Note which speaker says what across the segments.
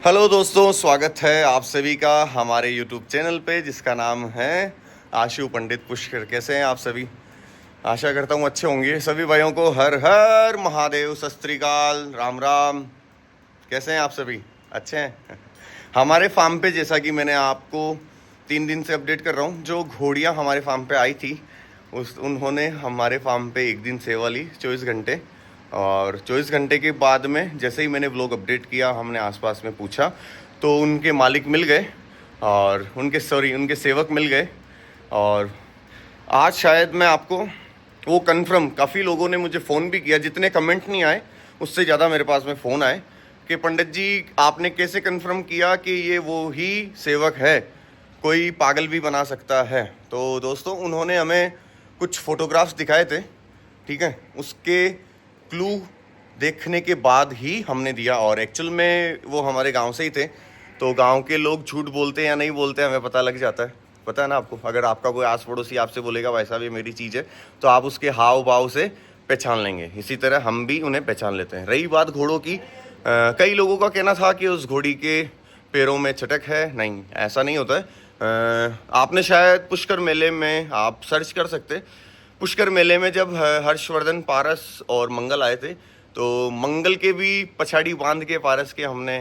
Speaker 1: Hello दोस्तों, स्वागत है आप सभी का हमारे यूट्यूब चैनल पे जिसका नाम है आशु पंडित पुष्कर। कैसे हैं आप सभी? आशा करता हूँ अच्छे होंगे। सभी भाइयों को हर हर महादेव, सत श्री अकाल, राम राम। कैसे हैं आप सभी? अच्छे हैं? हमारे फार्म पे, जैसा कि मैंने आपको 3 दिन से अपडेट कर रहा हूँ, जो घोड़ियाँ हमारे फार्म पे आई थी उन्होंने हमारे फार्म पे एक दिन सेवा ली 24 घंटे। और 24 घंटे के बाद में जैसे ही मैंने व्लॉग अपडेट किया, हमने आसपास में पूछा तो उनके मालिक मिल गए और उनके सेवक मिल गए। और आज शायद मैं आपको वो कंफर्म, काफ़ी लोगों ने मुझे फ़ोन भी किया, जितने कमेंट नहीं आए उससे ज़्यादा मेरे पास में फ़ोन आए कि पंडित जी आपने कैसे कंफर्म किया कि ये वो ही सेवक है, कोई पागल भी बना सकता है। तो दोस्तों, उन्होंने हमें कुछ फ़ोटोग्राफ्स दिखाए थे, ठीक है, उसके क्लू देखने के बाद ही हमने दिया। और एक्चुअल में वो हमारे गांव से ही थे, तो गांव के लोग झूठ बोलते हैं या नहीं बोलते हैं हमें पता लग जाता है। पता है ना आपको, अगर आपका कोई आस पड़ोसी आपसे बोलेगा वैसा भी मेरी चीज़ है, तो आप उसके हाव भाव से पहचान लेंगे। इसी तरह हम भी उन्हें पहचान लेते हैं। रही बात घोड़ों की, कई लोगों का कहना था कि उस घोड़ी के पैरों में चटक है। नहीं, ऐसा नहीं होता है। आपने शायद पुष्कर मेले में, आप सर्च कर सकते, पुष्कर मेले में जब हर्षवर्धन, पारस और मंगल आए थे, तो मंगल के भी पछाड़ी बांध के पारस के हमने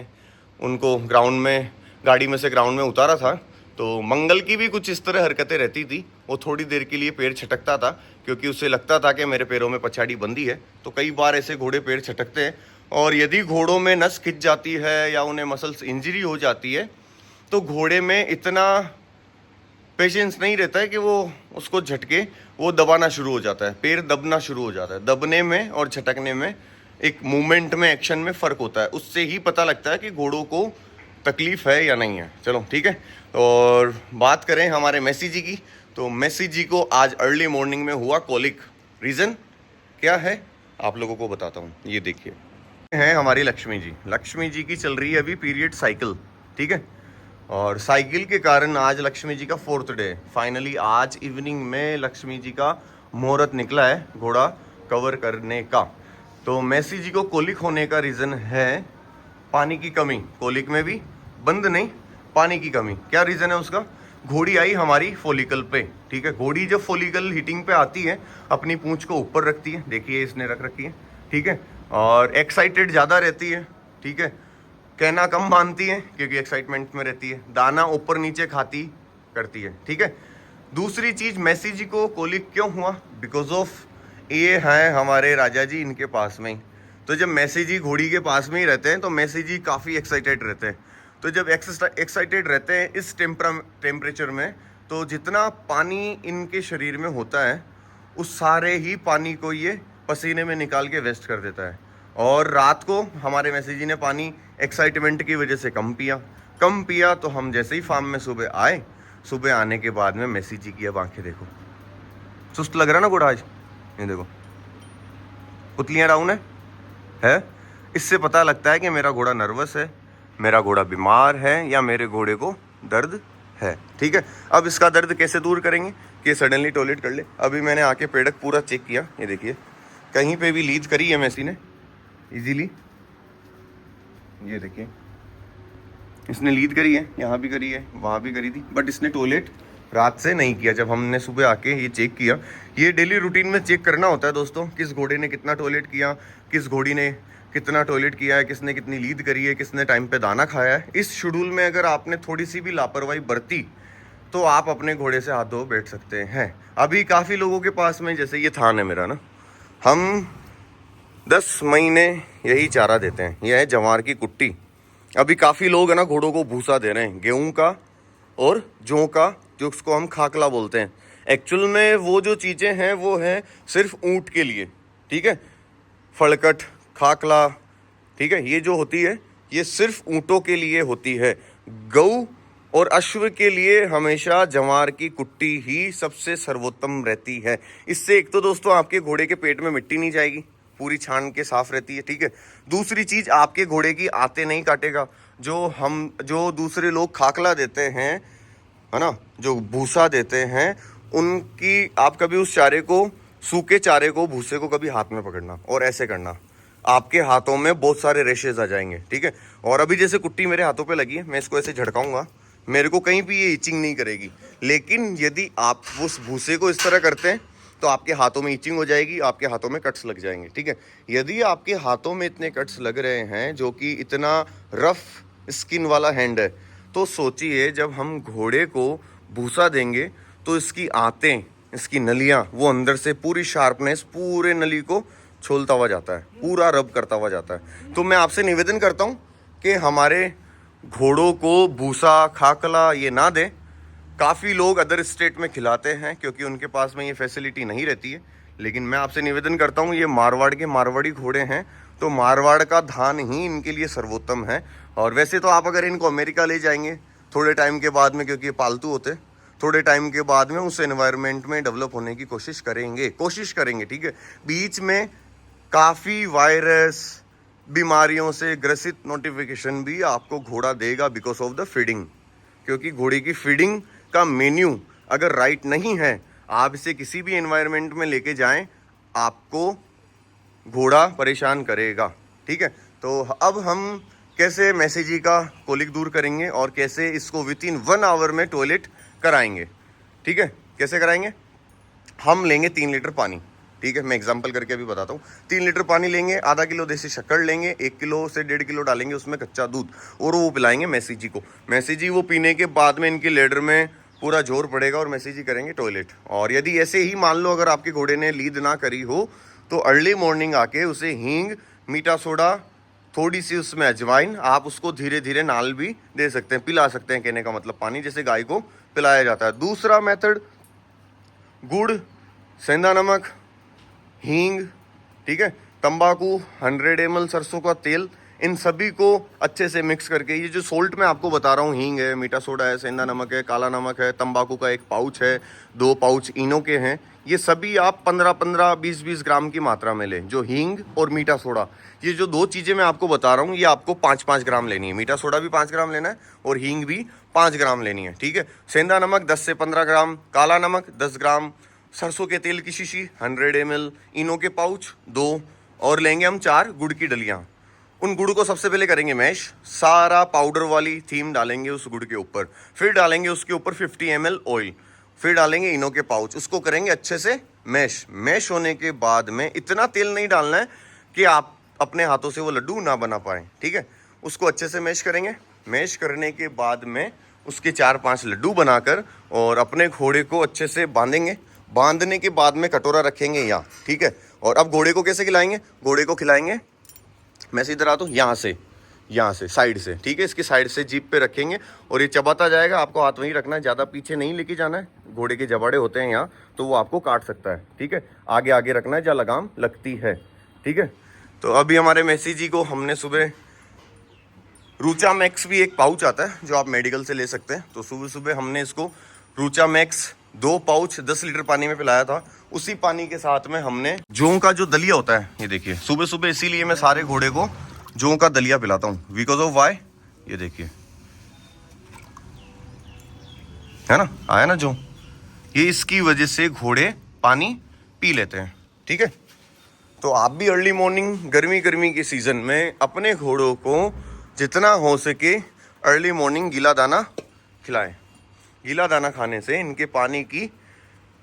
Speaker 1: उनको ग्राउंड में, गाड़ी में से ग्राउंड में उतारा था। तो मंगल की भी कुछ इस तरह हरकतें रहती थी। वो थोड़ी देर के लिए पैर छटकता था क्योंकि उसे लगता था कि मेरे पैरों में पछाड़ी बंधी है। तो कई बार ऐसे घोड़े पैर छटकते हैं, और यदि घोड़ों में नस खिंच जाती है या उन्हें मसल्स इंजरी हो जाती है, तो घोड़े में इतना पेशेंस नहीं रहता है कि वो उसको झटके, वो दबाना शुरू हो जाता है, पैर दबना शुरू हो जाता है। दबने में और झटकने में एक मूवमेंट में, एक्शन में फ़र्क होता है। उससे ही पता लगता है कि घोड़ों को तकलीफ़ है या नहीं है। चलो ठीक है। और बात करें हमारे मेसी जी की, तो मेसी जी को आज अर्ली मॉर्निंग में हुआ कॉलिक। रीज़न क्या है आप लोगों को बताता हूँ, ये देखिए। है हमारी लक्ष्मी जी। लक्ष्मी जी की चल रही है अभी पीरियड साइकिल, ठीक है। और साइकिल के कारण आज लक्ष्मी जी का 4th डे। फाइनली आज इवनिंग में लक्ष्मी जी का मुहूर्त निकला है घोड़ा कवर करने का। तो मेसी जी को कोलिक होने का रीज़न है पानी की कमी। कोलिक में भी बंद नहीं, पानी की कमी। क्या रीज़न है उसका? घोड़ी आई हमारी फॉलिकल पे, ठीक है। घोड़ी जब फॉलिकल हीटिंग पे आती है, अपनी पूंछ को ऊपर रखती है, देखिए इसने रख रखी है, ठीक है। और एक्साइटेड ज़्यादा रहती है, ठीक है। कहना कम मानती है क्योंकि एक्साइटमेंट में रहती है। दाना ऊपर नीचे खाती करती है, ठीक है। दूसरी चीज, मेसी जी को कोलिक क्यों हुआ? बिकॉज ऑफ ये हैं हमारे राजा जी, इनके पास में ही। तो जब मेसी जी घोड़ी के पास में ही रहते हैं तो मेसी जी काफ़ी एक्साइटेड रहते हैं। तो जब एक्साइटेड रहते हैं इस टेम्परेचर में, तो जितना पानी इनके शरीर में होता है उस सारे ही पानी को ये पसीने में निकाल के वेस्ट कर देता है। और रात को हमारे मेसी जी ने पानी एक्साइटमेंट की वजह से कम पिया। तो हम जैसे ही फार्म में सुबह आए, सुबह आने के बाद में मेसी जी की अब आंखें देखो, सुस्त लग रहा ना घोड़ा आज, ये देखो पुतलियाँ डाउन है। इससे पता लगता है कि मेरा घोड़ा नर्वस है, मेरा घोड़ा बीमार है, या मेरे घोड़े को दर्द है, ठीक है। अब इसका दर्द कैसे दूर करेंगे कि सडनली टॉयलेट कर ले। अभी मैंने आके पेडक पूरा चेक किया, ये देखिए कहीं पे भी लीड करी है मेसी ने इजीली, ये देखिए इसने लीड करी है, यहाँ भी करी है, वहाँ भी करी थी, बट इसने टॉयलेट रात से नहीं किया। जब हमने सुबह आके ये चेक किया, ये डेली रूटीन में चेक करना होता है दोस्तों, किस घोड़े ने कितना टॉयलेट किया, किस घोड़ी ने कितना टॉयलेट किया है, किसने कितनी लीड करी है, किसने टाइम पे दाना खाया है। इस शेड्यूल में अगर आपने थोड़ी सी भी लापरवाही बरती तो आप अपने घोड़े से हाथ धो बैठ सकते हैं। अभी काफ़ी लोगों के पास में, जैसे ये थान है मेरा ना, हम 10 महीने यही चारा देते हैं। यह है जवार की कुट्टी। अभी काफ़ी लोग है ना घोड़ों को भूसा दे रहे हैं, गेहूं का और जौ का, जो उसको हम खाकला बोलते हैं। एक्चुअल में वो जो चीज़ें हैं वो हैं सिर्फ ऊँट के लिए, ठीक है। फड़कट, खाकला, ठीक है, ये जो होती है ये सिर्फ ऊँटों के लिए होती है। गऊ और अश्व के लिए हमेशा जवार की कुट्टी ही सबसे सर्वोत्तम रहती है। इससे एक तो दोस्तों आपके घोड़े के पेट में मिट्टी नहीं जाएगी, पूरी छान के साफ रहती है, ठीक है। दूसरी चीज, आपके घोड़े की आते नहीं काटेगा। जो दूसरे लोग खाकला देते हैं, है ना, जो भूसा देते हैं, उनकी आप कभी उस चारे को, सूखे चारे को, भूसे को कभी हाथ में पकड़ना और ऐसे करना, आपके हाथों में बहुत सारे रेशेज आ जाएंगे, ठीक है। और अभी जैसे कुट्टी मेरे हाथों पे लगी है, मैं इसको ऐसे झटकाऊंगा, मेरे को कहीं भी ये इचिंग नहीं करेगी। लेकिन यदि आप उस भूसे को इस तरह करते हैं तो आपके हाथों में इचिंग हो जाएगी, आपके हाथों में कट्स लग जाएंगे, ठीक है। यदि आपके हाथों में इतने कट्स लग रहे हैं जो कि इतना रफ स्किन वाला हैंड है, तो सोचिए जब हम घोड़े को भूसा देंगे तो इसकी आंतें, इसकी नलियां, वो अंदर से पूरी शार्पनेस पूरे नली को छोलता हुआ जाता है, पूरा रब करता हुआ जाता है। तो मैं आपसे निवेदन करता हूँ कि हमारे घोड़ों को भूसा खाकला ये ना दें। काफ़ी लोग अदर स्टेट में खिलाते हैं क्योंकि उनके पास में ये फैसिलिटी नहीं रहती है। लेकिन मैं आपसे निवेदन करता हूँ, ये मारवाड़ के मारवाड़ी घोड़े हैं, तो मारवाड़ का धान ही इनके लिए सर्वोत्तम है। और वैसे तो आप अगर इनको अमेरिका ले जाएंगे थोड़े टाइम के बाद में, क्योंकि ये पालतू होते हैं, थोड़े टाइम के बाद में उस एनवायरनमेंट में डेवलप होने की कोशिश करेंगे, ठीक है। बीच में काफ़ी वायरस बीमारियों से ग्रसित नोटिफिकेशन भी आपको घोड़ा देगा बिकॉज ऑफ द फीडिंग। क्योंकि घोड़े की फीडिंग का मेन्यू अगर राइट नहीं है, आप इसे किसी भी एनवायरनमेंट में लेके जाएं, आपको घोड़ा परेशान करेगा, ठीक है। तो अब हम कैसे मैसेजी का कोलिक दूर करेंगे और कैसे इसको विद इन 1 आवर में टॉयलेट कराएंगे, ठीक है। कैसे कराएंगे? हम लेंगे 3 लीटर पानी, ठीक है। मैं एग्जांपल करके अभी बताता हूँ। 3 लीटर पानी लेंगे, आधा किलो देसी शक्कर लेंगे, 1 किलो से 1.5 किलो डालेंगे उसमें कच्चा दूध, और वो पिलाएंगे मैसेजी को। मैसेजी वो पीने के बाद में इनके लेडर में पूरा जोर पड़ेगा और मैसेजी करेंगे टॉयलेट। और यदि ऐसे ही मान लो अगर आपके घोड़े ने लीद ना करी हो तो अर्ली मॉर्निंग आके उसे हींग, मीठा सोडा, थोड़ी सी उसमें अजवाइन, आप उसको धीरे धीरे नाल भी दे सकते हैं, पिला सकते हैं, कहने का मतलब पानी जैसे गाय को पिलाया जाता है। दूसरा मेथड, गुड़, सेंधा नमक, हींग, ठीक है, तंबाकू, 100 ml सरसों का तेल, इन सभी को अच्छे से मिक्स करके, ये जो सोल्ट मैं आपको बता रहा हूँ, हींग है, मीठा सोडा है, सेंधा नमक है, काला नमक है, तंबाकू का 1 पाउच है, 2 पाउच इनो के हैं, ये सभी आप 15-15, 20-20 ग्राम की मात्रा में लें। जो हींग और मीठा सोडा, ये जो 2 चीज़ें मैं आपको बता रहा हूँ, ये आपको 5-5 ग्राम लेनी है। मीठा सोडा भी 5 ग्राम लेना है और हींग भी 5 ग्राम लेनी है, ठीक है। सेंधा नमक 10 से 15 ग्राम, काला नमक 10 ग्राम, सरसों के तेल की शीशी 100 ml, इनो के पाउच 2, और लेंगे हम 4 गुड़ की डलियाँ। उन गुड़ को सबसे पहले करेंगे मैश, सारा पाउडर वाली थीम डालेंगे उस गुड़ के ऊपर, फिर डालेंगे उसके ऊपर 50 ml ऑयल, फिर डालेंगे इनो के पाउच, उसको करेंगे अच्छे से मैश होने के बाद में इतना तेल नहीं डालना है कि आप अपने हाथों से वो लड्डू ना बना पाएँ, ठीक है। उसको अच्छे से मैश करेंगे। मैश करने के बाद में उसके 4-5 लड्डू बनाकर और अपने घोड़े को अच्छे से बांधेंगे। बांधने के बाद में कटोरा रखेंगे यहाँ, ठीक है। और अब घोड़े को कैसे खिलाएंगे? घोड़े को खिलाएंगे, मैं इधर आता हूँ, यहाँ से साइड से, ठीक है, इसकी साइड से जीप पे रखेंगे और ये चबाता जाएगा। आपको हाथ वहीं रखना है, ज़्यादा पीछे नहीं लेके जाना है। घोड़े के जबाड़े होते हैं यहाँ, तो वो आपको काट सकता है, ठीक है। आगे आगे रखना है जहाँ लगाम लगती है, ठीक है। तो अभी हमारे मैसेजी को हमने सुबह, रूचा मैक्स भी एक पाउच आता है जो आप मेडिकल से ले सकते हैं, तो सुबह सुबह हमने इसको रूचा मैक्स 2 पाउच 10 लीटर पानी में पिलाया था। उसी पानी के साथ में हमने जौ का जो दलिया होता है, ये देखिए, सुबह सुबह इसीलिए मैं सारे घोड़े को जौ का दलिया पिलाता हूँ, बिकॉज ऑफ वाई, ये देखिए, है ना, आया ना जौ, ये इसकी वजह से घोड़े पानी पी लेते हैं, ठीक है। तो आप भी अर्ली मॉर्निंग गर्मी के सीज़न में अपने घोड़ों को जितना हो सके अर्ली मॉर्निंग गीला दाना खिलाएं। गीला दाना खाने से इनके पानी की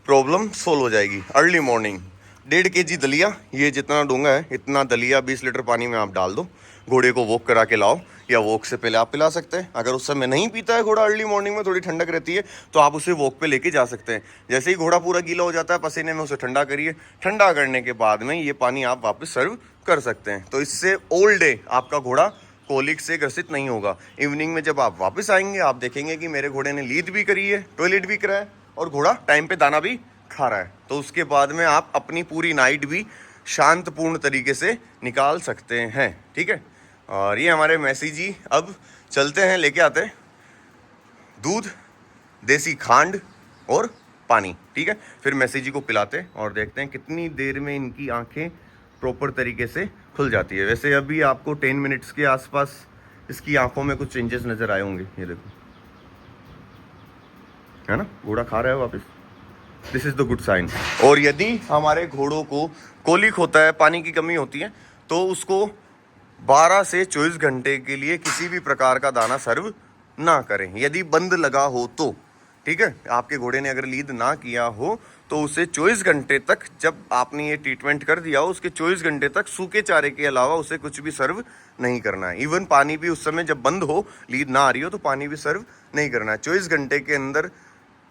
Speaker 1: प्रॉब्लम सोल्व हो जाएगी। अर्ली मॉर्निंग 1.5 kg दलिया, ये जितना डूंगा है इतना दलिया 20 लीटर पानी में आप डाल दो, घोड़े को वॉक करा के लाओ, या वॉक से पहले आप पिला सकते हैं। अगर उस समय नहीं पीता है घोड़ा, अर्ली मॉर्निंग में थोड़ी ठंडक रहती है, तो आप उसे वॉक पे लेके जा सकते हैं। जैसे ही घोड़ा पूरा गीला हो जाता है पसीने में, उसे ठंडा करिए, ठंडा करने के बाद में ये पानी आप वापस सर्व कर सकते हैं। तो इससे ऑल डे आपका घोड़ा कोलिक से ग्रसित नहीं होगा। इवनिंग में जब आप वापस आएंगे, आप देखेंगे कि मेरे घोड़े ने लीद भी करी है, टॉयलेट भी करा है और घोड़ा टाइम पे दाना भी खा रहा है। तो उसके बाद में आप अपनी पूरी नाइट भी शांतपूर्ण तरीके से निकाल सकते हैं, ठीक है। और ये हमारे मैसेजी अब चलते हैं, लेके आते हैं दूध, देसी खांड और पानी, ठीक है। फिर मैसेजी को पिलाते हैं और देखते हैं कितनी देर में इनकी आंखें प्रॉपर तरीके से खुल जाती है। वैसे अभी आपको 10 मिनट्स के आसपास इसकी आंखों में कुछ चेंजेस नज़र आए होंगे, ये देखो, है ना, घोड़ा खा रहा है वापस, this is the good sign. और यदि हमारे घोड़ों को कोलिक होता है, पानी की कमी होती है, तो उसको 12 से 24 घंटे के लिए किसी भी प्रकार का दाना सर्व ना करें, यदि बंद लगा हो तो। ठीक है, आपके घोड़े ने अगर लीद ना किया हो तो उसे 24 घंटे तक, जब आपने ये ट्रीटमेंट कर दिया हो उसके 24 घंटे तक सूखे चारे के अलावा उसे कुछ भी सर्व नहीं करना है। इवन पानी भी उस समय जब बंद हो, लीद ना आ रही हो, तो पानी भी सर्व नहीं करना है। 24 घंटे के अंदर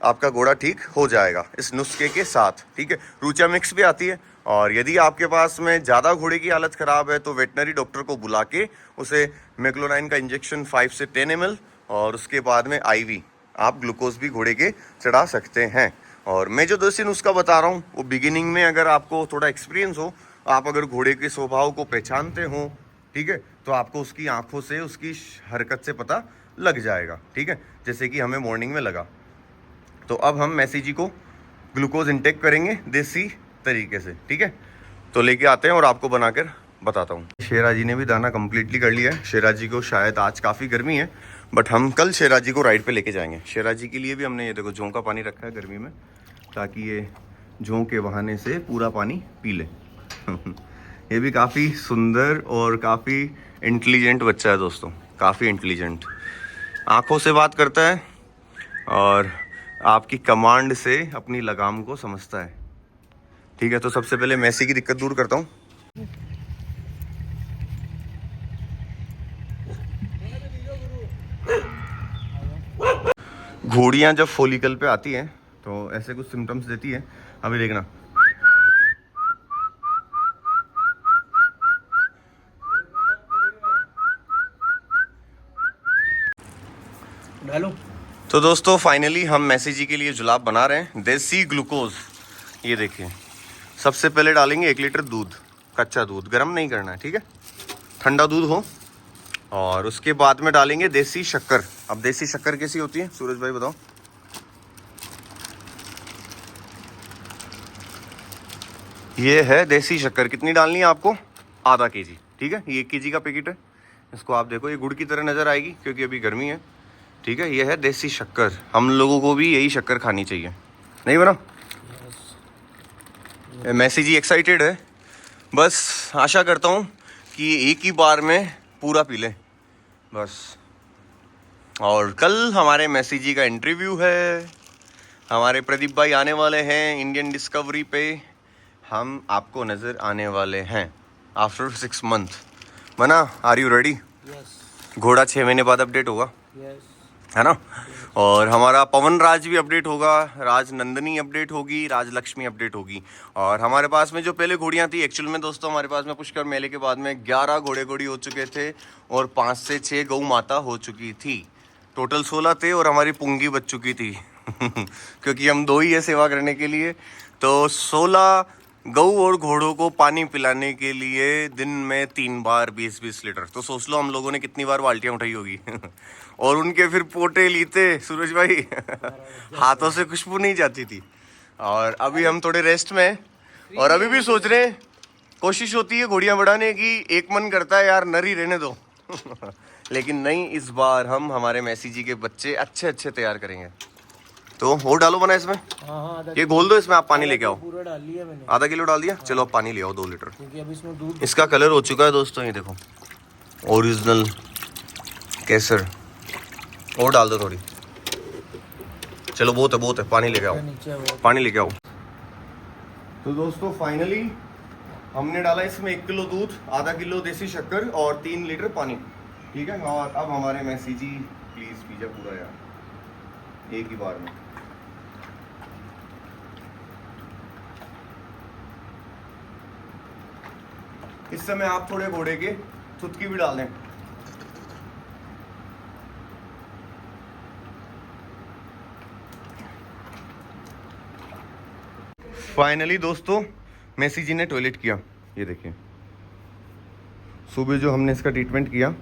Speaker 1: आपका घोड़ा ठीक हो जाएगा इस नुस्खे के साथ। ठीक है, रूचा मिक्स भी आती है। और यदि आपके पास में ज़्यादा घोड़े की हालत ख़राब है तो वेटनरी डॉक्टर को बुला के उसे मेक्लोनाइन का इंजेक्शन 5 से 10 ml और उसके बाद में IV आप ग्लूकोज भी घोड़े के चढ़ा सकते हैं। और मैं जो देसी नुस्खा बता रहा हूँ वो बिगिनिंग में अगर आपको थोड़ा एक्सपीरियंस हो, आप अगर घोड़े के स्वभाव को पहचानते हो, ठीक है, तो आपको उसकी आंखों से, उसकी हरकत से पता लग जाएगा। ठीक है, जैसे कि हमें मॉर्निंग में लगा। तो अब हम मैसी जी को ग्लूकोज इंटेक करेंगे देसी तरीके से। ठीक है, तो लेके आते हैं और आपको बनाकर बताता हूँ। शेरा जी ने भी दाना कंप्लीटली कर लिया है। शेरा जी को शायद आज काफ़ी गर्मी है, बट हम कल शेरा जी को राइड पे लेके जाएंगे। शेरा जी के लिए भी हमने ये देखो जौ का पानी रखा है गर्मी में, ताकि ये जौ के बहाने से पूरा पानी पी ले। ये भी काफ़ी सुंदर और काफ़ी इंटेलिजेंट बच्चा है दोस्तों, काफ़ी इंटेलिजेंट। आँखों से बात करता है और आपकी कमांड से अपनी लगाम को समझता है। ठीक है, तो सबसे पहले मैसी की दिक्कत दूर करता हूँ। घोड़ियाँ जब फोलिकल पे आती हैं तो ऐसे कुछ सिम्टम्स देती है। अभी देखना,
Speaker 2: डालो।
Speaker 1: तो दोस्तों फाइनली हम मैसी जी के लिए जुलाब बना रहे हैं, देसी ग्लूकोज। ये देखिए, सबसे पहले डालेंगे 1 लीटर दूध, कच्चा दूध, गर्म नहीं करना है। ठीक है, ठंडा दूध हो। और उसके बाद में डालेंगे देसी शक्कर। अब देसी शक्कर कैसी होती है सूरज भाई बताओ? ये है देसी शक्कर। कितनी डालनी है आपको? आधा kg। ठीक है, ये 1 kg का पैकेट है। इसको आप देखो, ये गुड़ की तरह नज़र आएगी क्योंकि अभी गर्मी है। ठीक है, ये है देसी शक्कर। हम लोगों को भी यही शक्कर खानी चाहिए, नहीं बना? मैसी जी एक्साइटेड है। बस आशा करता हूँ कि एक ही बार में पूरा पी लें बस। और कल हमारे मैसी जी का इंटरव्यू है। हमारे प्रदीप भाई आने वाले हैं इंडियन डिस्कवरी पे। हम आपको नज़र आने वाले हैं आफ्टर 6 month। मना, आर यू रेडी?
Speaker 2: यस।
Speaker 1: घोड़ा 6 महीने बाद अपडेट होगा,
Speaker 2: यस।
Speaker 1: है ना? और हमारा पवन राज भी अपडेट होगा, राज नंदनी अपडेट होगी, राज लक्ष्मी अपडेट होगी। और हमारे पास में जो पहले घोड़ियाँ थी, एक्चुअल में दोस्तों हमारे पास में पुष्कर मेले के बाद में 11 घोड़े घोड़ी हो चुके थे और 5 से 6 गौ माता हो चुकी थी। टोटल 16 थे और हमारी पुंगी बच चुकी थी क्योंकि हम 2 ही है सेवा करने के लिए। तो 16 गऊ और घोड़ों को पानी पिलाने के लिए दिन में 3 बार 20-20 लीटर। तो सोच लो हम लोगों ने कितनी बार बाल्टियाँ उठाई होगी और उनके फिर पोटे लीते सूरज भाई हाथों से खुशबू नहीं जाती थी। और अभी हम थोड़े रेस्ट में हैं और अभी भी सोच रहे हैं, कोशिश होती है घोड़ियाँ बढ़ाने की, एक मन करता है यार नर ही रहने दो लेकिन नहीं, इस बार हम हमारे मैसी जी के बच्चे अच्छे अच्छे तैयार करेंगे। तो और डालो बना इसमें।
Speaker 2: हाँ,
Speaker 1: ये घोल दो, इसमें आप पानी लेके आओ।
Speaker 2: पूरा डाल लिया मैंने।
Speaker 1: आधा किलो डाल दिया। चलो अब पानी ले आओ 2 लीटर,
Speaker 2: क्योंकि अब इसमें दूध।
Speaker 1: इसका कलर हो चुका है दोस्तों, ये देखो ओरिजिनल केसर। और डाल दो थोड़ी। चलो बहुत है, पानी लेके आओ, पानी लेके आओ। तो दोस्तों फाइनली हमने डाला इसमें 1 किलो दूध, आधा किलो देसी शक्कर और 3 लीटर पानी। ठीक है, और अब हमारे मैसी जी प्लीज पीजिए पूरा यार एक ही बार में। इस समय आप थोड़े घोड़े के थुतकी भी डाल दें। फाइनली दोस्तों मैसी जी ने टॉयलेट किया। ये देखिए, सुबह जो हमने इसका ट्रीटमेंट किया,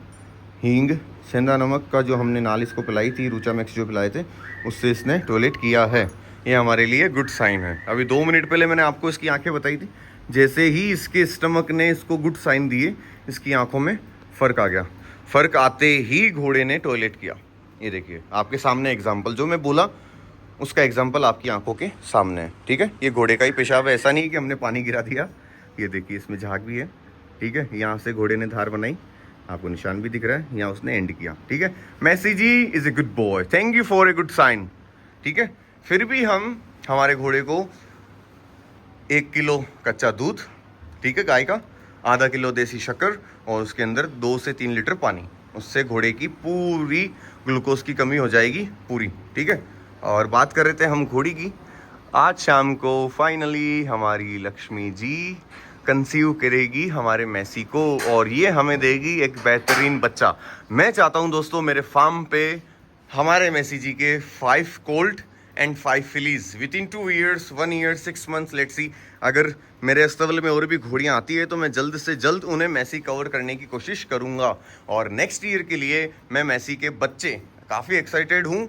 Speaker 1: हींग सेंधा नमक का जो हमने नाल इसको पिलाई थी, रूचा मैक्स जो पिलाए थे, उससे इसने टॉयलेट किया है। ये हमारे लिए गुड साइन है। अभी 2 मिनट पहले मैंने आपको इसकी आंखें बताई थी, जैसे ही इसके स्टमक ने इसको गुड साइन दिए, इसकी आंखों में फ़र्क आ गया। फ़र्क आते ही घोड़े ने टॉयलेट किया। ये देखिए आपके सामने एग्जाम्पल, जो मैं बोला उसका एग्जाम्पल आपकी आंखों के सामने है। ठीक है, ये घोड़े का ही पेशाब है, ऐसा नहीं कि हमने पानी गिरा दिया। ये देखिए इसमें झाग भी है, ठीक है। यहाँ से घोड़े ने धार बनाई, आपको निशान भी दिख रहा है, यहाँ उसने एंड किया, ठीक है। Messi ji is a good boy, thank you for a good sign, ठीक है। फिर भी हम हमारे घोड़े को 1 किलो कच्चा दूध, ठीक है, गाय का, आधा किलो देसी शक्कर और उसके अंदर 2 से 3 लीटर पानी, उससे घोड़े की पूरी ग्लूकोज की कमी हो जाएगी पूरी, ठीक है। और बात कर रहे थे हम घोड़ी की। आज शाम को फाइनली हमारी लक्ष्मी जी कंसीव करेगी हमारे मेसी को और ये हमें देगी एक बेहतरीन बच्चा। मैं चाहता हूँ दोस्तों मेरे फार्म पे हमारे मेसी जी के 5 Colt and 5 Phillies with in 2 years, 1 year, 6 months, let's see. अगर मेरे अस्तबल में और भी घोड़ियाँ आती है तो मैं जल्द से जल्द उन्हें मेसी कवर करने की कोशिश करूँगा। और नेक्स्ट ईयर के लिए मैं मेसी के बच्चे काफ़ी एक्साइटेड हूँ,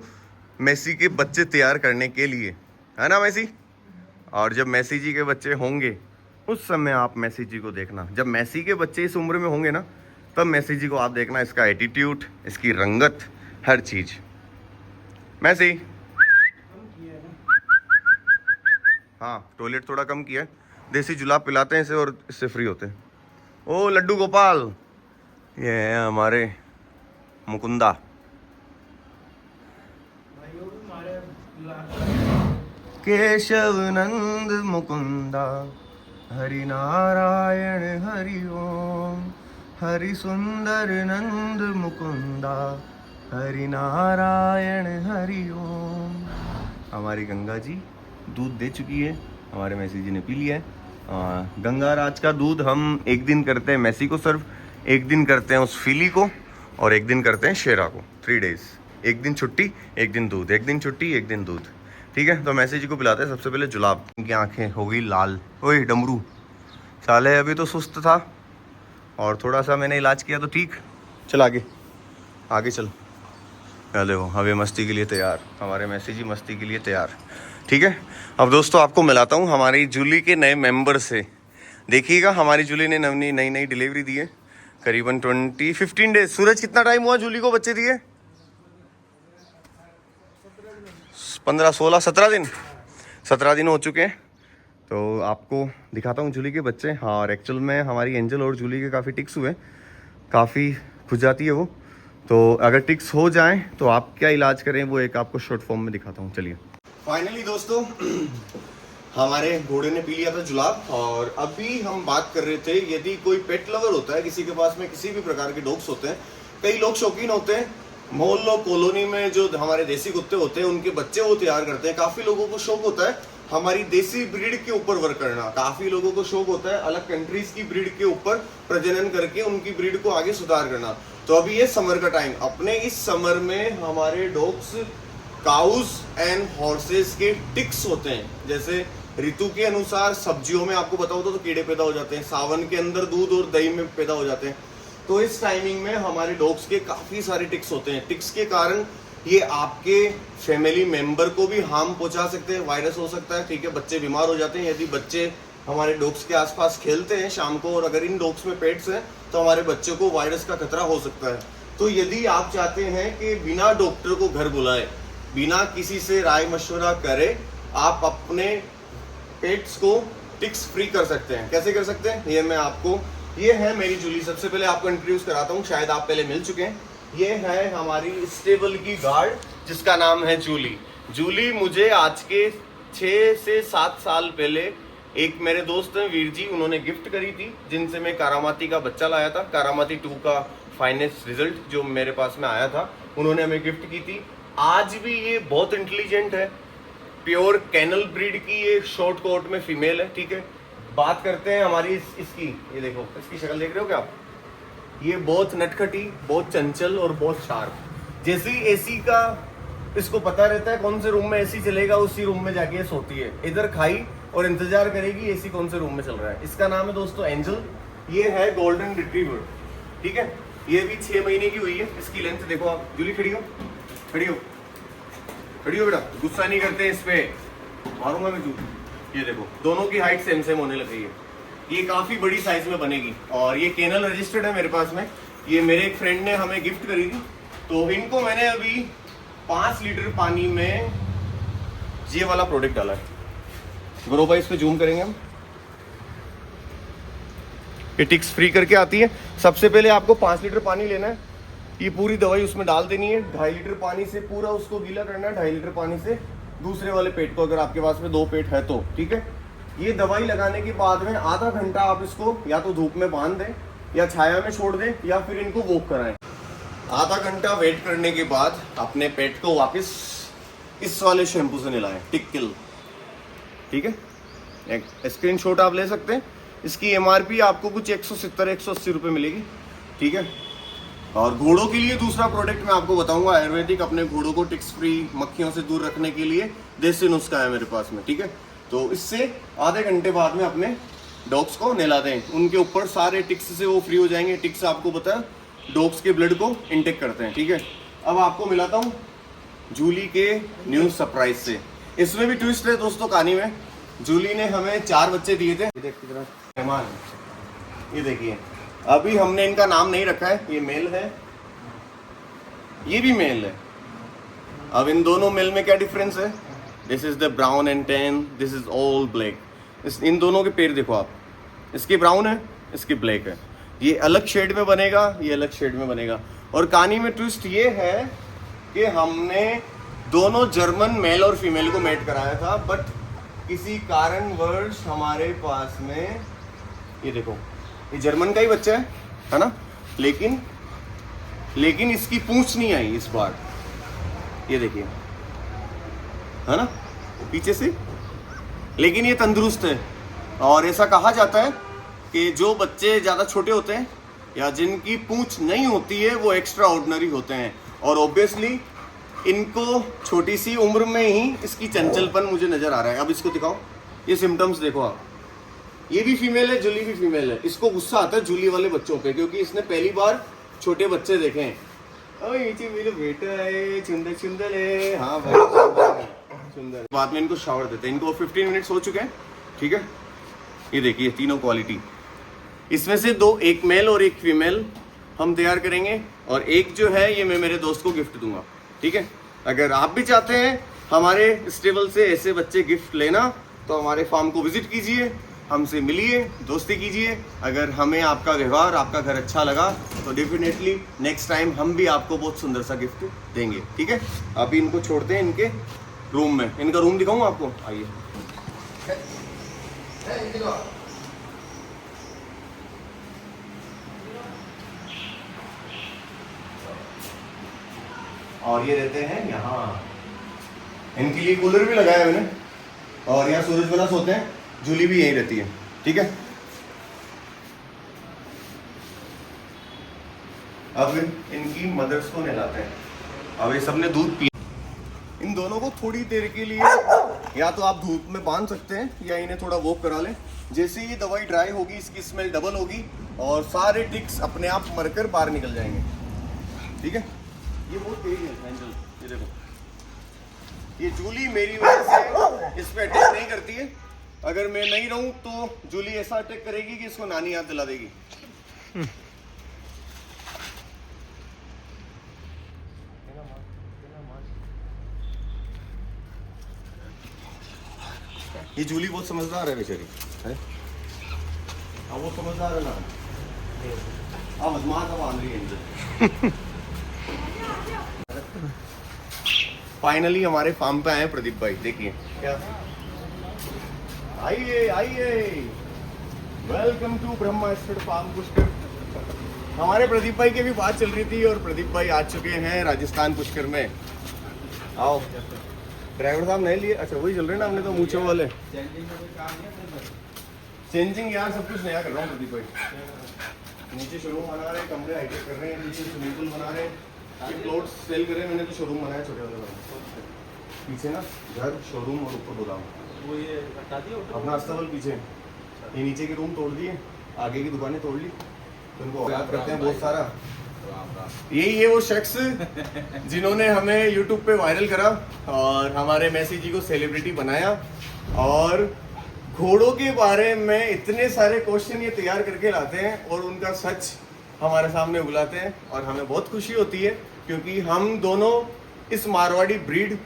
Speaker 1: मेसी के बच्चे तैयार करने के लिए, है ना मेसी। और जब मेसी जी के बच्चे होंगे उस समय आप मेसी जी को देखना, जब मेसी के बच्चे इस उम्र में होंगे ना तब मेसी जी को आप देखना, इसका एटीट्यूड, इसकी रंगत, हर चीज़। मेसी हाँ, टॉयलेट थोड़ा कम किया है, देसी जुलाब पिलाते हैं इसे और इससे फ्री होते हैं। ओ लड्डू गोपाल, ये है हमारे मुकुंदा। केशव नंद मुकुंदा, हरि नारायण हरि ओम, हरि सुंदर नंद मुकुंदा, हरि नारायण हरि ओम। हमारी गंगा जी दूध दे चुकी है, हमारे मेसी जी ने पी लिया है। गंगा राज का दूध हम एक दिन करते हैं मेसी को सर्व, एक दिन करते हैं उस फिली को और एक दिन करते हैं शेरा को। 3 days, एक दिन छुट्टी, एक दिन दूध, एक दिन छुट्टी, एक दिन दूध, ठीक है। तो मेसी जी को पिलाते हैं सबसे पहले जुलाब, इनकी आंखें हो गई लाल। ओए डमरू साले, अभी तो सुस्त था और थोड़ा सा मैंने इलाज किया तो ठीक। चल आगे आगे चल। देखो अभी मस्ती के लिए तैयार, हमारे मेसी जी मस्ती के लिए तैयार, ठीक है। अब दोस्तों आपको मिलाता हूँ हमारी जूली के नए मेंबर से। देखिएगा हमारी जूली ने नई डिलीवरी दी है, करीबन 15 डेज। सूरज कितना टाइम हुआ जूली को बच्चे दिए? 15, 16, 17 दिन, 17 दिन हो चुके हैं। तो आपको दिखाता हूँ जूली के बच्चे। हाँ, और एक्चुअल में हमारी एंजल और जूली के काफ़ी टिक्स हुए, काफ़ी खुश जाती है वो। तो अगर टिक्स हो जाएं तो आप क्या इलाज करें वो एक आपको शॉर्ट फॉर्म में दिखाता हूँ, चलिए। फाइनली दोस्तों हमारे घोड़े ने पी लिया था जुलाब और अभी हम बात कर रहे थे, यदि कोई पेट लवर होता है, किसी के पास में किसी भी प्रकार के डॉग्स होते हैं, कई लोग शौकीन होते हैं, मोहल्लों कॉलोनी में जो हमारे देसी कुत्ते होते हैं उनके बच्चे वो तैयार करते हैं। काफ़ी लोगों को शौक होता है हमारी देसी ब्रीड के ऊपर वर्क करना, काफ़ी लोगों को शौक होता है अलग कंट्रीज की ब्रीड के ऊपर प्रजनन करके उनकी ब्रीड को आगे सुधार करना। तो अभी ये समर का टाइम, अपने इस समर में हमारे डॉग्स काउज एंड हॉर्सेस के टिक्स होते हैं। जैसे ऋतु के अनुसार सब्जियों में आपको बताओ तो कीड़े पैदा हो जाते हैं, सावन के अंदर दूध और दही में पैदा हो जाते हैं। तो इस टाइमिंग में हमारे डॉग्स के काफ़ी सारे टिक्स होते हैं। टिक्स के कारण ये आपके फैमिली मेंबर को भी हार्म पहुंचा सकते हैं, वायरस हो सकता है, ठीक है। बच्चे बीमार हो जाते हैं यदि बच्चे हमारे डॉग्स के आसपास खेलते हैं शाम को, और अगर इन डॉग्स में पेट्स हैं तो हमारे बच्चों को वायरस का खतरा हो सकता है। तो यदि आप चाहते हैं कि बिना डॉक्टर को घर बुलाए, बिना किसी से राय मशवरा करे, आप अपने पेट्स को टिक्स फ्री कर सकते हैं। कैसे कर सकते हैं ये मैं आपको, ये है मेरी जूली। सबसे पहले आपको इंट्रोड्यूस कराता हूँ, शायद आप पहले मिल चुके हैं। ये है हमारी स्टेबल की गार्ड जिसका नाम है जूली। जूली मुझे आज के 6 से 7 साल पहले एक मेरे दोस्त हैं वीर जी, उन्होंने गिफ्ट करी थी, जिनसे मैं कारामाती का बच्चा लाया था। कारामाती 2 का फाइनेस्ट रिजल्ट जो मेरे पास में आया था, उन्होंने हमें गिफ्ट की थी। आज भी ये बहुत इंटेलिजेंट है, प्योर कैनल ब्रीड की ये शॉर्ट कोट में फीमेल है, ठीक है। बात करते हैं हमारी इसकी, ये देखो इसकी शक्ल देख रहे हो क्या आप? ये बहुत नटखटी, बहुत चंचल और बहुत शार्प। जैसे ही एसी का इसको पता रहता है कौन से रूम में एसी चलेगा, उसी रूम में जाके ये सोती है, इधर खाई और इंतजार करेगी एसी कौन से रूम में चल रहा है। इसका नाम है दोस्तों एंजल। ये है गोल्डन रिट्रीवर, ठीक है। ये भी 6 महीने की हुई है। इसकी लेंथ देखो आप। जूली खड़ी हो, खड़ी हो, खड़ी हो बेटा, गुस्सा नहीं करते इस पे, मारूंगा मैं जूली। ये देखो दोनों की हाइट सेम सेम होने लग गई है। ये काफी बड़ी साइज में बनेगी और ये केनल रजिस्टर्ड है मेरे पास में। ये मेरे एक फ्रेंड ने हमें गिफ्ट करी थी। तो इनको मैंने अभी 5 लीटर पानी में ये वाला प्रोडक्ट डाला है। गुरु भाई इस पे जूम करेंगे हम। ये टिक्स फ्री करके आती है। सबसे पहले आपको 5 लीटर पानी लेना है, ये पूरी दवाई उसमें डाल देनी है। 2.5 लीटर पानी से पूरा उसको गीला करना है, 2.5 लीटर पानी से दूसरे वाले पेट को, अगर आपके पास में 2 पेट है तो, ठीक है। ये दवाई लगाने के बाद में आधा घंटा आप इसको या तो धूप में बांध दें या छाया में छोड़ दें या फिर इनको वॉक कराएं। आधा घंटा वेट करने के बाद अपने पेट को वापस इस वाले शैम्पू से नहलाएं, टिक्किल, ठीक है। एक स्क्रीनशॉट आप ले सकते हैं। इसकी एमआरपी आपको कुछ 170-180 रुपये मिलेगी, ठीक है। और घोड़ों के लिए दूसरा प्रोडक्ट मैं आपको बताऊंगा, आयुर्वेदिक, अपने घोड़ों को टिक्स फ्री, मक्खियों से दूर रखने के लिए देसी नुस्खा है मेरे पास में, ठीक है। तो इससे आधे घंटे बाद में अपने डॉग्स को नहला दें, उनके ऊपर सारे टिक्स से वो फ्री हो जाएंगे। टिक्स आपको पता है डॉग्स के ब्लड को इंटेक करते हैं, ठीक है। अब आपको मिलाता हूँ जूली के न्यू सरप्राइज से। इसमें भी ट्विस्ट है दोस्तों कहानी में। जूली ने हमें 4 बच्चे दिए थे, मेहमान, ये देखिए। अभी हमने इनका नाम नहीं रखा है, ये मेल है, ये भी मेल है। अब इन दोनों मेल में क्या डिफरेंस है? This is the brown and tan, this is all black. इन दोनों के पैर देखो आप, इसकी ब्राउन है, इसकी ब्लैक है। ये अलग शेड में बनेगा, ये अलग शेड में बनेगा। और कहानी में ट्विस्ट ये है कि हमने दोनों जर्मन मेल और फीमेल को मेट कराया था, बट किसी कारणवश हमारे पास में, ये देखो, ये जर्मन का ही बच्चा है ना, लेकिन इसकी पूंछ नहीं आई इस बार, ये देखिए, है ना, पीछे से। लेकिन ये तंदुरुस्त है। और ऐसा कहा जाता है कि जो बच्चे ज़्यादा छोटे होते हैं या जिनकी पूंछ नहीं होती है वो एक्स्ट्रा ऑर्डिनरी होते हैं। और ऑब्वियसली इनको छोटी सी उम्र में ही इसकी चंचलपन मुझे नज़र आ रहा है। अब इसको दिखाओ, ये सिम्टम्स देखो आप। ये भी फीमेल है, जूली भी फीमेल है। इसको गुस्सा आता है जूली वाले बच्चों पे, क्योंकि इसने पहली बार छोटे बच्चे देखे हैं। ओए ये मेरा बेटा है, सुंदर सुंदर है, हाँ भाई सुंदर। बाद में इनको शावर देते हैं। इनको 15 मिनट्स हो चुके हैं, ठीक है। ये देखिए तीनों क्वालिटी, इसमें से 2, एक मेल और एक फीमेल हम तैयार करेंगे, और एक जो है ये मैं मेरे दोस्त को गिफ्ट दूंगा, ठीक है। अगर आप भी चाहते हैं हमारे स्टेबल से ऐसे बच्चे गिफ्ट लेना, तो हमारे फार्म को विजिट कीजिए, हमसे मिलिए, दोस्ती कीजिए। अगर हमें आपका व्यवहार, आपका घर अच्छा लगा तो डेफिनेटली नेक्स्ट टाइम हम भी आपको बहुत सुंदर सा गिफ्ट देंगे, ठीक है। अभी इनको छोड़ते हैं इनके रूम में। इनका रूम दिखाऊं आपको, आइए। और ये रहते हैं यहाँ, इनके लिए कूलर भी लगाया मैंने, और यहाँ सूरज बना सोते हैं। जूली भी यहीं रहती है, ठीक है। अब इनकी मदर्स को नहलाते हैं। अब ये सबने दूध पी, इन दोनों को थोड़ी देर के लिए या तो आप धूप में बांध सकते हैं या इन्हें थोड़ा वॉक करा लें। जैसे ही दवाई ड्राई होगी इसकी स्मेल डबल होगी और सारे टिक्स अपने आप मरकर बाहर निकल जाएंगे, ठीक है। ये बहुत तेज है एंजल, ये देखो, ये जूली मेरी वजह से इस पे अटैक नहीं करती है। अगर मैं नहीं रहूं तो जूली ऐसा अटैक करेगी कि इसको नानी याद दिला देगी। ये जूली बहुत समझदार है बेचारी, है? अब वो समझदार है ना, अब अजमा का बांध रही है एंजल। फाइनली हमारे फार्म पे आए प्रदीप भाई, देखिए क्या। आइए आइए, welcome to Brahmastra farm Pushkar. हमारे प्रदीप भाई की भी बात चल रही थी और प्रदीप भाई आ चुके हैं राजस्थान पुष्कर में। आओ, ड्राइवर साहब नहीं लिए, अच्छा वही चल रहे ना, हमने तो मूछों वाले। चेंजिंग यार सब कुछ नया कर रहा हूँ प्रदीप भाई। नीचे शोरूम बना रहे हैं, कमरे हाईटेक कर रहे हैं, नीचे स्विमिंग पूल बना रहे हैं, ये प्लॉट सेल करे। मैंने तो शोरूम बनाया छोटे वाले, पीछे ना घर, शोरूम और ऊपर गोदाम। वो ये हटा दिया अपना अस्तबल पीछे, ये नीचे के रूम तोड़ दिए, आगे की दुकानें तोड़ ली, तो उनको याद करते हैं बहुत सारा। यही है वो शख्स जिन्होंने हमें यूट्यूब पे वायरल करा और हमारे मैसी जी को सेलिब्रिटी बनाया, और घोड़ों के बारे में इतने सारे क्वेश्चन ये तैयार करके लाते हैं और उनका सच हमारे सामने उगलाते हैं। और हमें बहुत खुशी होती है क्योंकि हम दोनों इस मारवाड़ी ब्रीड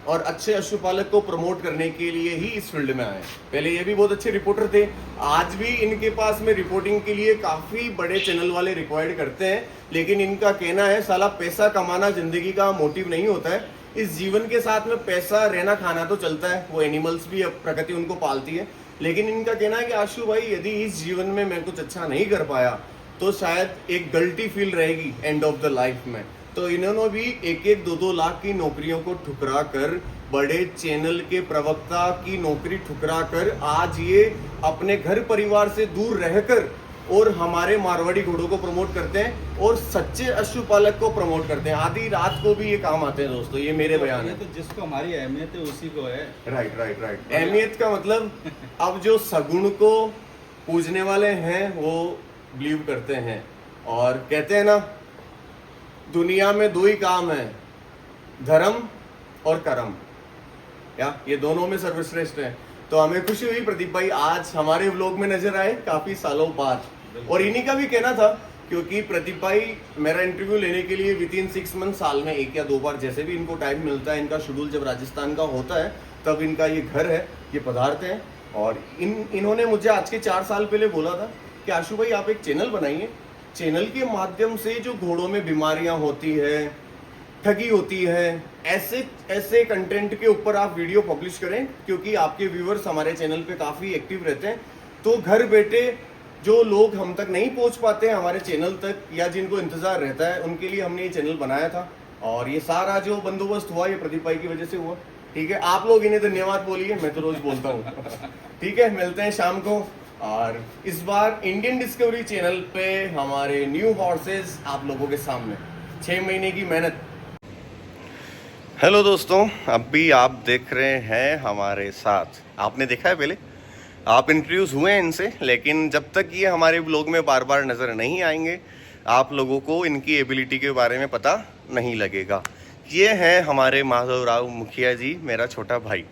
Speaker 1: और अच्छे पशुपालक को प्रमोट करने के लिए ही इस फील्ड में आए। पहले ये भी बहुत अच्छे रिपोर्टर थे, आज भी इनके पास में रिपोर्टिंग के लिए काफ़ी बड़े चैनल वाले रिक्वायर्ड करते हैं, लेकिन इनका कहना है साला पैसा कमाना जिंदगी का मोटिव नहीं होता है। इस जीवन के साथ में पैसा रहना खाना तो चलता है, वो एनिमल्स भी प्रकृति उनको पालती है, लेकिन इनका कहना है कि आशु भाई यदि इस जीवन में मैं कुछ अच्छा नहीं कर पाया तो शायद एक गिल्टी फील रहेगी एंड ऑफ द लाइफ में। तो इन्होंने भी 1-1, 2-2 लाख की नौकरियों को ठुकरा कर, बड़े चैनल के प्रवक्ता की नौकरी ठुकरा कर आज ये अपने घर परिवार से दूर रहकर और हमारे मारवाड़ी घोड़ों को प्रमोट करते हैं और सच्चे पशुपालक को प्रमोट करते हैं। आधी रात को भी ये काम आते हैं दोस्तों, ये मेरे बयान है।
Speaker 3: तो जिसको हमारी अहमियत है उसी को है।
Speaker 1: Right right right. अहमियत का मतलब अब जो सगुण को पूजने वाले हैं वो बिलीव करते हैं, और कहते हैं ना दुनिया में 2 ही काम है, धर्म और कर्म, या ये दोनों में सर्वश्रेष्ठ है। तो हमें खुशी हुई प्रदीप भाई आज हमारे व्लॉग में नजर आए काफी सालों बाद, और इन्हीं का भी कहना था क्योंकि प्रदीप भाई मेरा इंटरव्यू लेने के लिए विद इन 6 मंथ, साल में 1 या 2 बार जैसे भी इनको टाइम मिलता है, इनका शेड्यूल जब राजस्थान का होता है तब इनका ये घर है, ये पधारते हैं। और इन्होंने मुझे आज के 4 साल पहले बोला था कि आशु भाई आप एक चैनल बनाइए, चैनल के माध्यम से जो घोड़ों में बीमारियां होती है, ठगी होती है, ऐसे कंटेंट के ऊपर आप वीडियो पब्लिश करें, क्योंकि आपके व्यूअर्स हमारे चैनल पे काफ़ी एक्टिव रहते हैं। तो घर बैठे जो लोग हम तक नहीं पहुंच पाते हैं हमारे चैनल तक, या जिनको इंतज़ार रहता है, उनके लिए हमने ये चैनल बनाया था। और ये सारा जो बंदोबस्त हुआ ये प्रदीप भाई की वजह से हुआ। ठीक है, आप लोग इन्हें धन्यवाद बोलिए, मैं तो रोज़ बोलता हूँ। ठीक है, मिलते हैं शाम को। और इस बार इंडियन डिस्कवरी चैनल पे हमारे न्यू हॉर्सेस आप लोगों के सामने, 6 महीने की मेहनत। हेलो दोस्तों, अभी आप देख रहे हैं हमारे साथ, आपने देखा है पहले, आप इंट्रोड्यूस हुए हैं इनसे, लेकिन जब तक ये हमारे ब्लॉग में बार बार नज़र नहीं आएंगे आप लोगों को इनकी एबिलिटी के बारे में पता नहीं लगेगा। ये हैं हमारे माधव राव मुखिया जी, मेरा छोटा भाई,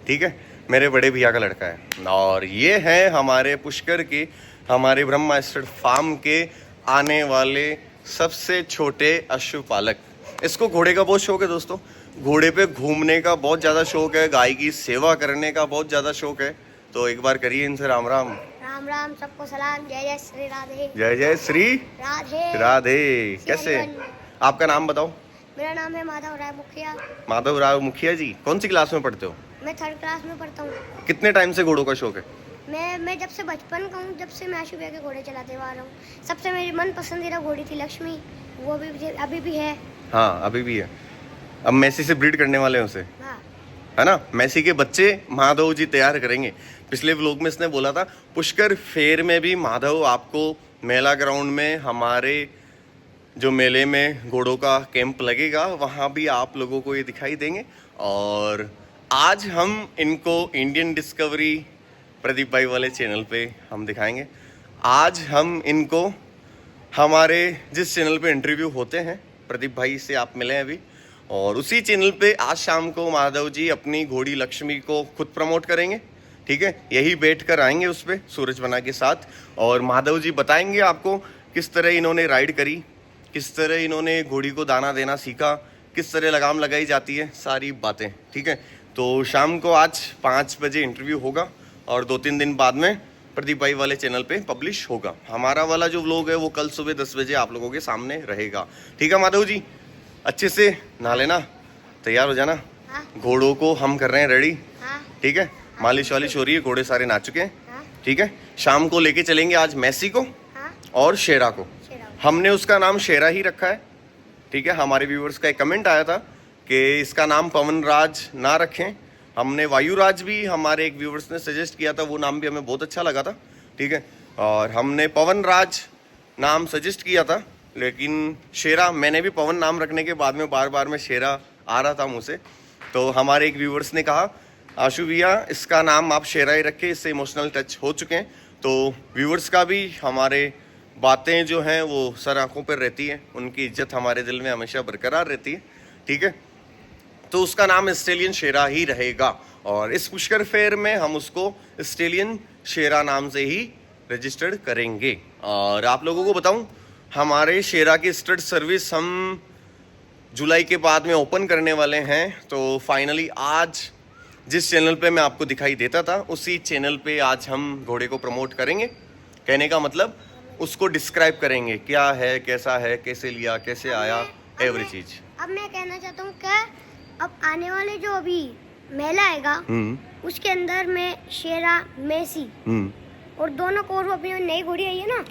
Speaker 1: ठीक है, मेरे बड़े भैया का लड़का है। और ये हैं हमारे पुष्कर के, हमारे ब्रह्मास्त्र फार्म के आने वाले सबसे छोटे पशुपालक। इसको घोड़े का बहुत शौक है दोस्तों, घोड़े पे घूमने का बहुत ज़्यादा शौक है, गाय की सेवा करने का बहुत ज़्यादा शौक है। तो एक बार करिए इनसे राम राम।
Speaker 4: राम राम, सबको सलाम, जय जय श्री राधे।
Speaker 1: जय जय श्री
Speaker 4: राधे
Speaker 1: राधे। कैसे, आपका नाम बताओ?
Speaker 4: मेरा नाम है माधव राय मुखिया।
Speaker 1: माधव राव मुखिया जी, कौन सी क्लास में पढ़ते हो?
Speaker 4: मैं 3rd क्लास में पढ़ता हूँ।
Speaker 1: कितने टाइम से घोड़ों का शौक है?
Speaker 4: मैं जब से बचपन का हूँ, जब से मैं आशु भैया के घोड़े चलाते हुआ आ रहा हूँ। सबसे मेरी मन पसंदीदा घोड़ी थी लक्ष्मी, वो अभी भी है।
Speaker 1: हाँ अभी भी है। अब मैसी से ब्रीड करने वाले हैं उसे,
Speaker 4: हाँ
Speaker 1: है ना, मैसी के बच्चे माधव जी तैयार करेंगे। पिछले व्लॉग में इसने बोला था पुष्कर फेयर में भी माधव आपको मेला ग्राउंड में, हमारे जो मेले में घोड़ों का कैंप लगेगा, वहाँ भी आप लोगों को ये दिखाई देंगे। और आज हम इनको इंडियन डिस्कवरी प्रदीप भाई वाले चैनल पे हम दिखाएंगे। आज हम इनको हमारे जिस चैनल पे इंटरव्यू होते हैं, प्रदीप भाई से आप मिले हैं अभी, और उसी चैनल पे आज शाम को माधव जी अपनी घोड़ी लक्ष्मी को खुद प्रमोट करेंगे। ठीक है, यही बैठ कर आएंगे उस पर सूरज बना के साथ, और माधव जी बताएंगे आपको किस तरह इन्होंने राइड करी, किस तरह इन्होंने घोड़ी को दाना देना सीखा, किस तरह लगाम लगाई जाती है, सारी बातें। ठीक है, तो शाम को आज 5 बजे इंटरव्यू होगा और 2-3 दिन बाद में प्रदीप भाई वाले चैनल पे पब्लिश होगा। हमारा वाला जो व्लॉग है वो कल सुबह 10 बजे आप लोगों के सामने रहेगा। ठीक है माधव जी, अच्छे से नहा लेना, तैयार हो जाना।
Speaker 4: हाँ
Speaker 1: घोड़ों को हम कर रहे हैं रेडी।
Speaker 4: हाँ
Speaker 1: ठीक है, मालिश वालिश हो रही है, घोड़े सारे नाच चुके हैं।
Speaker 4: हाँ
Speaker 1: ठीक है, शाम को लेके चलेंगे आज मैसी को
Speaker 4: हाँ
Speaker 1: और शेरा को।
Speaker 4: शेरा।
Speaker 1: हमने उसका नाम शेरा ही रखा है। ठीक है, हमारे व्यूवर्स का एक कमेंट आया था कि इसका नाम पवन राज ना रखें। हमने वायुराज भी, हमारे एक व्यूवर्स ने सजेस्ट किया था, वो नाम भी हमें बहुत अच्छा लगा था। ठीक है, और हमने पवन राज नाम सजेस्ट किया था, लेकिन शेरा, मैंने भी पवन नाम रखने के बाद में बार बार में शेरा आ रहा था मुझसे, तो हमारे एक व्यूवर्स ने कहा आशु भैया इसका नाम आप शेरा ही रखें, इससे इमोशनल टच हो चुके हैं। तो व्यूवर्स का भी हमारे बातें जो हैं वो सर आंखों पर रहती है, उनकी इज्जत हमारे दिल में हमेशा बरकरार रहती है। ठीक है, तो उसका नाम स्टेलियन शेरा ही रहेगा, और इस पुष्कर फेयर में हम उसको स्टेलियन शेरा नाम से ही रजिस्टर्ड करेंगे। और आप लोगों को बताऊं, हमारे शेरा की स्टड सर्विस हम जुलाई के बाद में ओपन करने वाले हैं। तो फाइनली आज जिस चैनल पे मैं आपको दिखाई देता था उसी चैनल पे आज हम घोड़े को प्रमोट करेंगे। कहने का मतलब उसको डिस्क्राइब करेंगे, क्या है, कैसा है, कैसे लिया, कैसे आया, एवरी चीज।
Speaker 4: अब मैं कहना चाहता हूँ कि अब आने वाले जो अभी मेला आएगा उसके अंदर में शेरा, मेसी और दोनों को, और वो अपनी नई घोड़ी आई है ना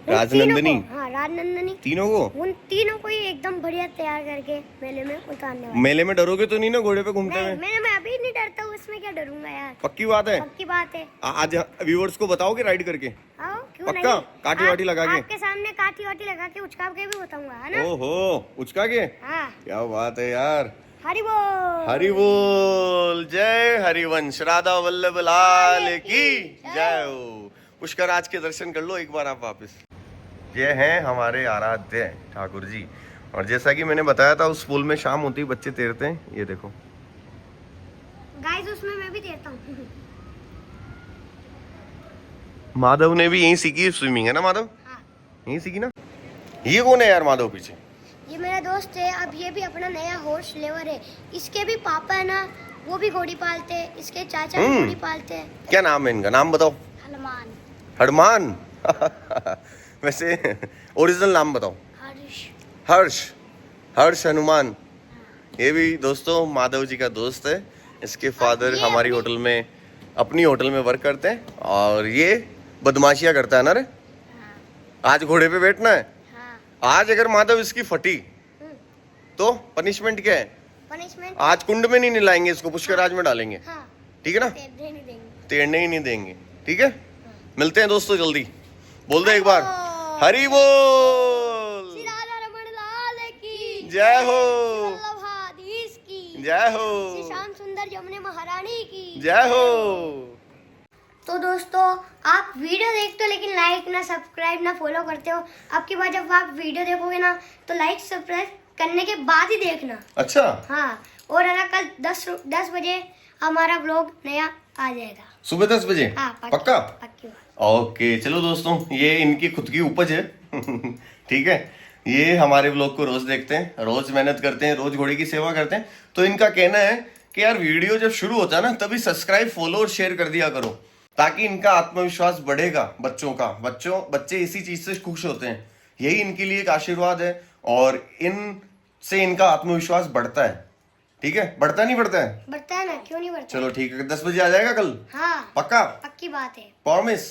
Speaker 1: राजनंदनी,
Speaker 4: हाँ राजनंदनी,
Speaker 1: तीनों को,
Speaker 4: उन तीनों को ही एकदम बढ़िया तैयार करके मेले में उतारने वाले।
Speaker 1: मेले में डरोगे तो नहीं ना घोड़े पे घूमते हुए?
Speaker 4: मैं अभी नहीं डरता हूँ, इसमें क्या डरूंगा यार।
Speaker 1: पक्की बात है?
Speaker 4: पक्की बात है।
Speaker 1: आज व्यूअर्स को बताओगे राइड करके?
Speaker 4: आओ, क्यों
Speaker 1: पक्का?
Speaker 4: नहीं?
Speaker 1: काटी वाटी लगा के?
Speaker 4: आपके सामने काटी वाटी लगा के उचका के भी बताऊंगा, है ना?
Speaker 1: ओहो, उचका के?
Speaker 4: हाँ।
Speaker 1: क्या बात है यार।
Speaker 4: हरि बोल,
Speaker 1: हरि बोल, जय हरिवंश, राधा वल्लभ लाल की जय हो। पुष्कर आज के दर्शन कर लो एक बार आप वापस। ये हैं हमारे आराध्य ठाकुर जी, और जैसा कि मैंने बताया था उस पुल में शाम होती ही बच्चे तैरते हैं। ये देखो
Speaker 4: गाइस, उसमें मैं भी तैरता हूँ।
Speaker 1: माधव ने भी यहीं सीखी है स्विमिंग, है ना माधव?
Speaker 4: हाँ।
Speaker 1: यहीं सीखी ना। ये कौन है यार माधव पीछे?
Speaker 4: ये मेरा दोस्त है। अब ये भी अपना नया हॉर्स लेवर है। इसके भी पापा है ना, वो भी घोड़ी पालते हैं। इसके चाचा भी घोड़ी पालते हैं।
Speaker 1: क्या नाम है इनका? नाम बताओ।
Speaker 4: हनुमान।
Speaker 1: हनुमान वैसे ओरिजिनल नाम बताओ।
Speaker 4: हर्ष।
Speaker 1: हर्ष, हर्ष हनुमान। ये भी दोस्तों माधव जी का दोस्त है। इसके फादर
Speaker 4: ये
Speaker 1: हमारी होटल में, अपनी होटल में वर्क करते हैं, और ये बदमाशियां करता है ना रे। आज घोड़े पे बैठना है।
Speaker 4: हाँ।
Speaker 1: आज अगर माधव इसकी फटी तो पनिशमेंट क्या है?
Speaker 4: पनिशमेंट
Speaker 1: आज कुंड में नहीं नहलाएंगे इसको, पुष्कराज में डालेंगे।
Speaker 4: हाँ,
Speaker 1: ठीक है ना?
Speaker 4: तैरने नहीं देंगे।
Speaker 1: तैरने ही नहीं देंगे। ठीक है, मिलते हैं दोस्तों जल्दी। बोल दो एक बार, हरि बोल,
Speaker 4: श्री राधा रमण लाल की
Speaker 1: जय हो,
Speaker 4: वल्लभाधीश की
Speaker 1: जय हो,
Speaker 4: श्री श्याम सुंदर जमुने महारानी की
Speaker 1: जय हो।
Speaker 4: तो दोस्तों, आप वीडियो देखते हो लेकिन लाइक ना, सब्सक्राइब ना, फॉलो करते हो। आपके बाद जब आप वीडियो देखोगे ना तो लाइक सब्सक्राइब करने के बाद ही देखना।
Speaker 1: अच्छा,
Speaker 4: हाँ, और है ना कल 10 बजे हमारा ब्लॉग नया आ जाएगा।
Speaker 1: सुबह 10 बजे?
Speaker 4: हाँ,
Speaker 1: पक्का?
Speaker 4: पक्की बात।
Speaker 1: ओके, चलो दोस्तों, ये इनकी खुद की उपज है ठीक है, ये हमारे ब्लॉग को रोज देखते हैं, रोज मेहनत करते हैं, रोज घोड़े की सेवा करते हैं। तो इनका कहना है कि यार वीडियो जब शुरू होता है ना तभी सब्सक्राइब, फॉलो और शेयर कर दिया करो, ताकि इनका आत्मविश्वास बढ़ेगा। बच्चों का, बच्चे इसी चीज से खुश होते हैं। यही इनके लिए एक आशीर्वाद है, और इनसे इनका आत्मविश्वास बढ़ता है। ठीक है, बढ़ता नहीं बढ़ता है?
Speaker 4: बढ़ता है ना, क्यों नहीं बढ़ता?
Speaker 1: चलो ठीक है, 10 बजे आ जाएगा कल?
Speaker 4: हाँ,
Speaker 1: पक्का?
Speaker 4: पक्की बात है,
Speaker 1: प्रॉमिस?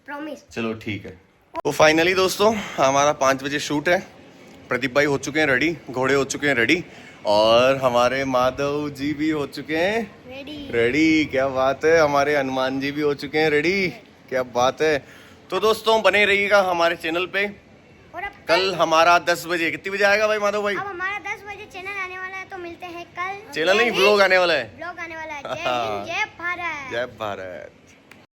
Speaker 4: प्रॉमिस।
Speaker 1: चलो ठीक है। तो फाइनली दोस्तों हमारा 5 बजे शूट है। प्रदीप भाई हो चुके हैं रेडी, घोड़े हो चुके हैं रेडी, और हमारे माधव जी भी हो चुके हैं रेडी। क्या बात है। हमारे हनुमान जी भी हो चुके हैं रेडी। क्या बात है। तो दोस्तों बने रहिएगा हमारे चैनल पे।
Speaker 4: और अब
Speaker 1: कल हमारा 10 बजे, कितनी बजे आएगा भाई माधव भाई?
Speaker 4: अब हमारा 10 बजे चैनल आने वाला है, तो मिलते हैं कल।
Speaker 1: चैनल नहीं, ब्लॉग आने वाला है।
Speaker 4: ब्लॉग आने वाला है। जय हिंद, जय भारत।
Speaker 1: जय भारत।